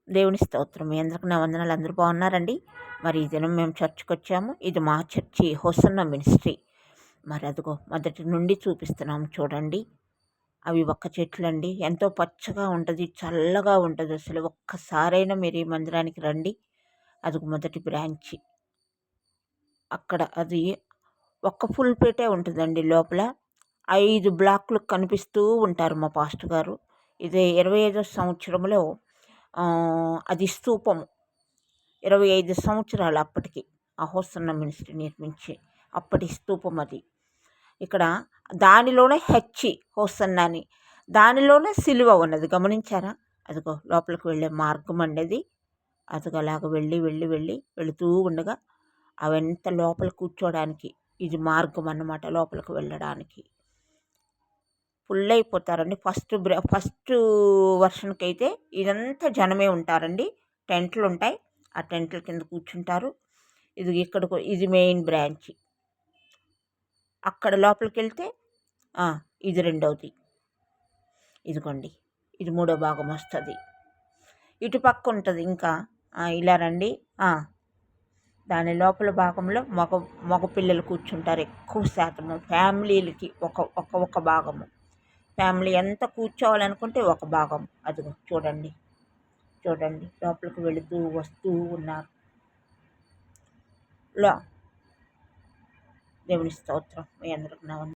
దేవుని స్తోత్రం. మీ అందరికి నా వందనాలు. అందరూ బాగున్నారండి? మరి ఈ దినం మేము చర్చ్కి వచ్చాము. ఇది మా చర్చి హోసన్న మినిస్ట్రీ. మరి అదిగో మొదటి నుండి చూపిస్తున్నాము చూడండి. అవి ఒక్క చెట్లండి. ఎంతో పచ్చగా ఉంటుంది, చల్లగా ఉంటుంది. అసలు ఒక్కసారైనా మీరు ఈ మందిరానికి రండి. అదిగో మొదటి బ్రాంచి. అక్కడ అది ఒక్క ఫుల్ పేటే ఉంటుందండి. లోపల 5 బ్లాక్లు కనిపిస్తూ ఉంటారు మా పాస్టర్ గారు. ఇది 25వ సంవత్సరంలో అది స్తూపము. 25 సంవత్సరాలు అప్పటికి ఆ హోసన్న మినిస్ట్రీ నిర్మించి అప్పటి స్తూపం అది. ఇక్కడ దానిలోనే హోసన్న అని, దానిలోనే సిలువ ఉన్నది. గమనించారా? అదిగో లోపలికి వెళ్ళే మార్గం అండి. అదిగో అలాగ వెళుతూ ఉండగా అవెంత లోపల కూర్చోడానికి ఇది మార్గం అన్నమాట. లోపలికి వెళ్ళడానికి ఫుల్ అయిపోతారండి. ఫస్ట్ వర్షన్కి అయితే ఇదంతా జనమే ఉంటారండి. టెంట్లు ఉంటాయి. ఆ టెంట్ల కింద కూర్చుంటారు. ఇది మెయిన్ బ్రాంచ్. అక్కడ లోపలికి వెళ్తే ఇది రెండవది. ఇదిగోండి, ఇది మూడో భాగం వస్తుంది. ఇటు పక్క ఉంటుంది ఇంకా. ఇలా రండి. దాని లోపల భాగంలో మగ పిల్లలు కూర్చుంటారు ఎక్కువ శాతము. ఫ్యామిలీలకి ఒక భాగము. ఫ్యామిలీ ఎంత కూర్చోవాలనుకుంటే ఒక భాగం. అదిగో చూడండి లోపలికి వెళుతూ వస్తూ ఉన్నారు. దేవుని స్తోత్రం. మీ అందరికి నా